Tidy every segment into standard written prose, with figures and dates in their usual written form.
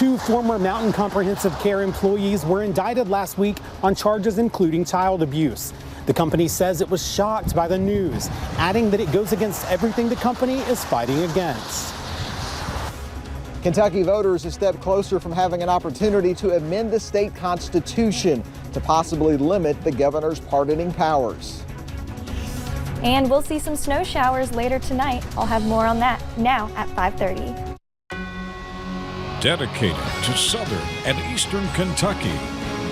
Two former Mountain Comprehensive Care employees were indicted last week on charges including child abuse. The company says it was shocked by the news, adding that it goes against everything the company is fighting against. Kentucky voters a step closer from having an opportunity to amend the state constitution to possibly limit the governor's pardoning powers. And we'll see some snow showers later tonight. I'll have more on that now at 5:30. Dedicated to Southern and Eastern Kentucky,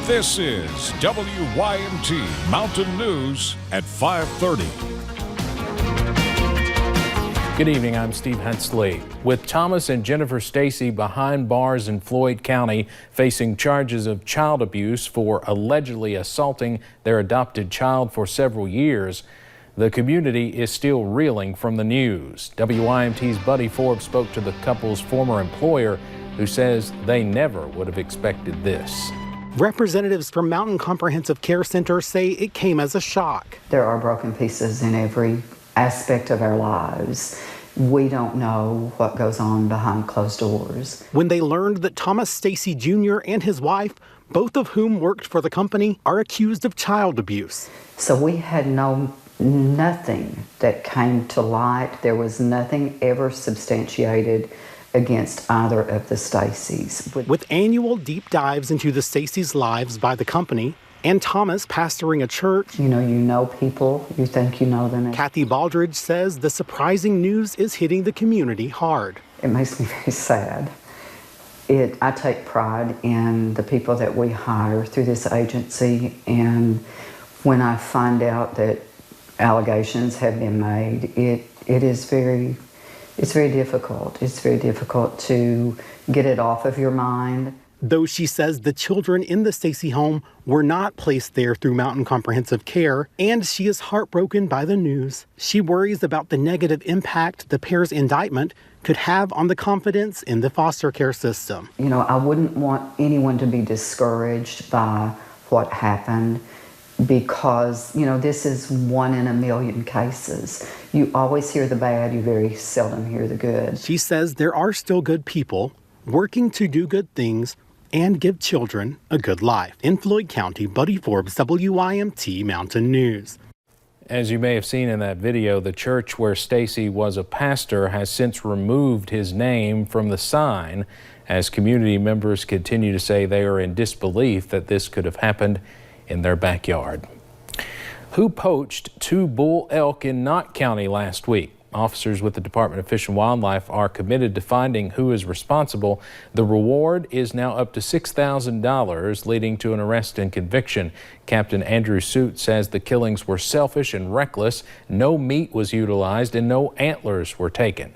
this is WYMT Mountain News at 5:30. Good evening, I'm Steve Hensley. With Thomas and Jennifer Stacy behind bars in Floyd County facing charges of child abuse for allegedly assaulting their adopted child for several years, the community is still reeling from the news. WYMT's Buddy Forbes spoke to the couple's former employer, who says they never would have expected this. Representatives from Mountain Comprehensive Care Center say it came as a shock. There are broken pieces in every aspect of our lives. We don't know what goes on behind closed doors. When they learned that Thomas Stacy Jr. and his wife, both of whom worked for the company, are accused of child abuse. So we had nothing that came to light. There was nothing ever substantiated against either of the Stacys. With annual deep dives into the Stacys' lives by the company, and Thomas pastoring a church. You know people, you think you know them. Kathy Baldridge says the surprising news is hitting the community hard. It makes me very sad. I take pride in the people that we hire through this agency, and when I find out that allegations have been made, it's very difficult. It's very difficult to get it off of your mind. Though she says the children in the Stacy home were not placed there through Mountain Comprehensive Care, and she is heartbroken by the news. She worries about the negative impact the pair's indictment could have on the confidence in the foster care system. I wouldn't want anyone to be discouraged by what happened, because, this is 1 in a million cases. You always hear the bad, you very seldom hear the good. She says there are still good people working to do good things and give children a good life. In Floyd County, Buddy Forbes, WYMT Mountain News. As you may have seen in that video, the church where Stacy was a pastor has since removed his name from the sign, as community members continue to say they are in disbelief that this could have happened in their backyard. Who poached 2 bull elk in Knott County last week? Officers with the Department of Fish and Wildlife are committed to finding who is responsible. The reward is now up to $6,000, leading to an arrest and conviction. Captain Andrew Suit says the killings were selfish and reckless. No meat was utilized and no antlers were taken.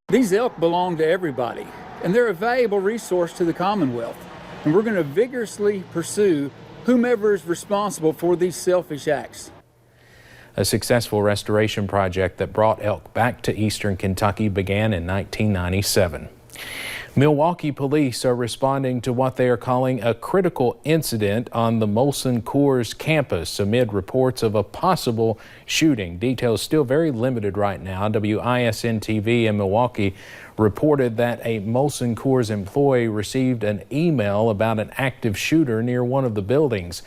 These elk belong to everybody, and they're a valuable resource to the Commonwealth. And we're going to vigorously pursue whomever is responsible for these selfish acts. A successful restoration project that brought elk back to eastern Kentucky began in 1997. Milwaukee police are responding to what they are calling a critical incident on the Molson Coors campus amid reports of a possible shooting. Details still very limited right now. WISN-TV in Milwaukee reported that a Molson Coors employee received an email about an active shooter near one of the buildings.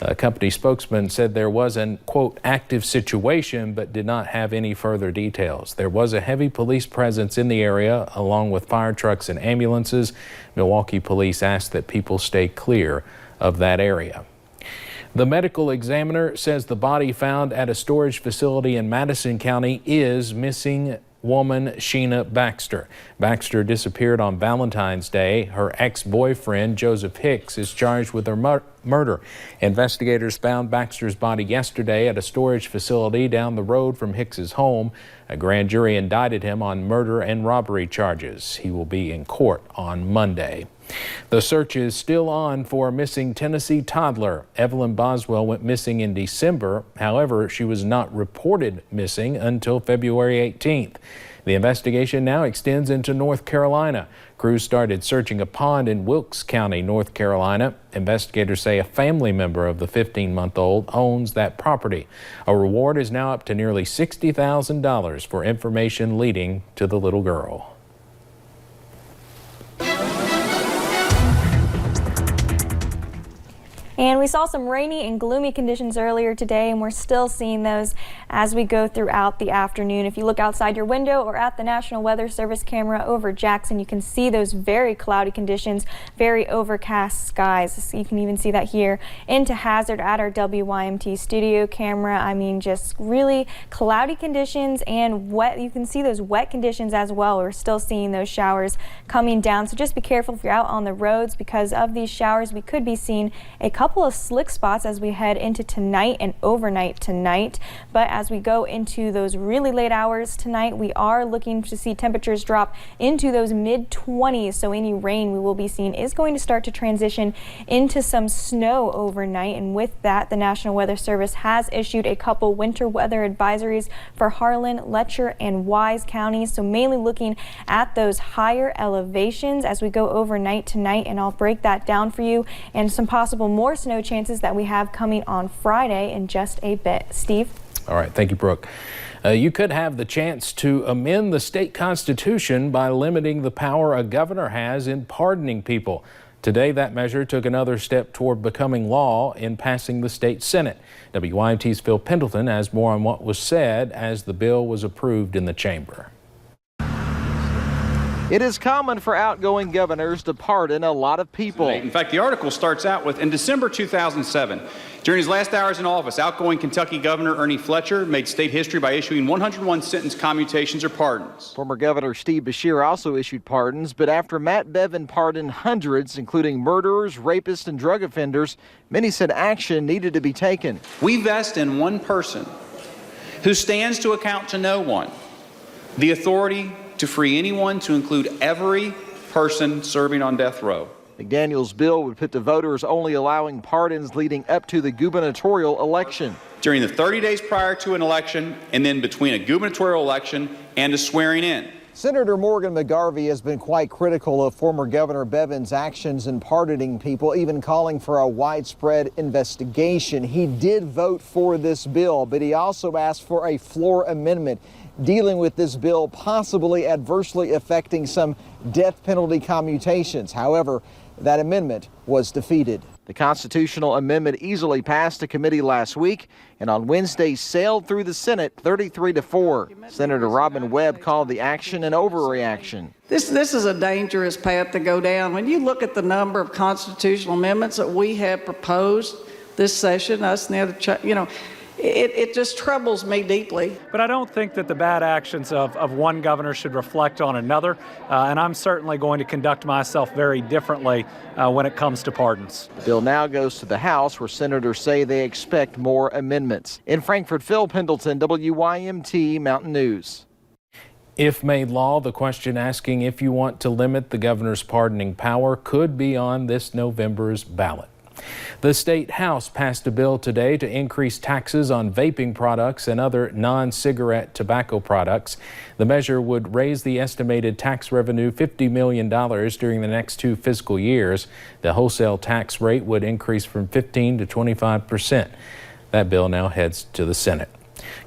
A company spokesman said there was an, quote, active situation, but did not have any further details. There was a heavy police presence in the area, along with fire trucks and ambulances. Milwaukee police asked that people stay clear of that area. The medical examiner says the body found at a storage facility in Madison County is missing woman Sheena Baxter. Baxter disappeared on Valentine's Day. Her ex-boyfriend, Joseph Hicks, is charged with her murder. Investigators found Baxter's body yesterday at a storage facility down the road from Hicks's home. A grand jury indicted him on murder and robbery charges. He will be in court on Monday. The search is still on for a missing Tennessee toddler. Evelyn Boswell went missing in December. However, she was not reported missing until February 18th. The investigation now extends into North Carolina. Crews started searching a pond in Wilkes County, North Carolina. Investigators say a family member of the 15-month-old owns that property. A reward is now up to nearly $60,000 for information leading to the little girl. And we saw some rainy and gloomy conditions earlier today, and we're still seeing those as we go throughout the afternoon. If you look outside your window or at the National Weather Service camera over Jackson, you can see those very cloudy conditions, very overcast skies. So you can even see that here into Hazard at our WYMT studio camera. I mean, just really cloudy conditions and wet. You can see those wet conditions as well. We're still seeing those showers coming down. So just be careful if you're out on the roads because of these showers. We could be seeing a couple of slick spots as we head into tonight and overnight tonight. But as we go into those really late hours tonight, we are looking to see temperatures drop into those mid-20s. So any rain we will be seeing is going to start to transition into some snow overnight. And with that, the National Weather Service has issued a couple winter weather advisories for Harlan, Letcher, and Wise counties. So mainly looking at those higher elevations as we go overnight tonight. And I'll break that down for you and some possible more snow chances that we have coming on Friday in just a bit. Steve? All right. Thank you, Brooke. You could have the chance to amend the state constitution by limiting the power a governor has in pardoning people. Today, that measure took another step toward becoming law in passing the state Senate. WYMT's Phil Pendleton has more on what was said as the bill was approved in the chamber. It is common for outgoing governors to pardon a lot of people. In fact, the article starts out with, in December 2007, during his last hours in office, outgoing Kentucky Governor Ernie Fletcher made state history by issuing 101 sentence commutations or pardons. Former Governor Steve Beshear also issued pardons, but after Matt Bevin pardoned hundreds, including murderers, rapists, and drug offenders, many said action needed to be taken. We vest in one person who stands to account to no one the authority to free anyone, to include every person serving on death row. McDaniel's bill would put to voters only allowing pardons leading up to the gubernatorial election. During the 30 days prior to an election and then between a gubernatorial election and a swearing in. Senator Morgan McGarvey has been quite critical of former Governor Bevin's actions in pardoning people, even calling for a widespread investigation. He did vote for this bill, but he also asked for a floor amendment dealing with this bill possibly adversely affecting some death penalty commutations. However, that amendment was defeated. The constitutional amendment easily passed a committee last week and on Wednesday sailed through the Senate 33-4. Senator Robin Webb called the action an overreaction. This is a dangerous path to go down. When you look at the number of constitutional amendments that we have proposed this session, it just troubles me deeply. But I don't think that the bad actions of one governor should reflect on another, and I'm certainly going to conduct myself very differently when it comes to pardons. The bill now goes to the House, where senators say they expect more amendments. In Frankfort, Phil Pendleton, WYMT Mountain News. If made law, the question asking if you want to limit the governor's pardoning power could be on this November's ballot. The State House passed a bill today to increase taxes on vaping products and other non-cigarette tobacco products. The measure would raise the estimated tax revenue $50 million during the next 2 fiscal years. The wholesale tax rate would increase from 15% to 25%. That bill now heads to the Senate.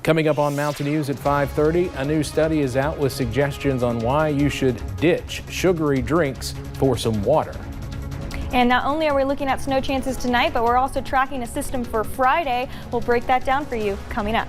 Coming up on Mountain News at 5:30, a new study is out with suggestions on why you should ditch sugary drinks for some water. And not only are we looking at snow chances tonight, but we're also tracking a system for Friday. We'll break that down for you coming up.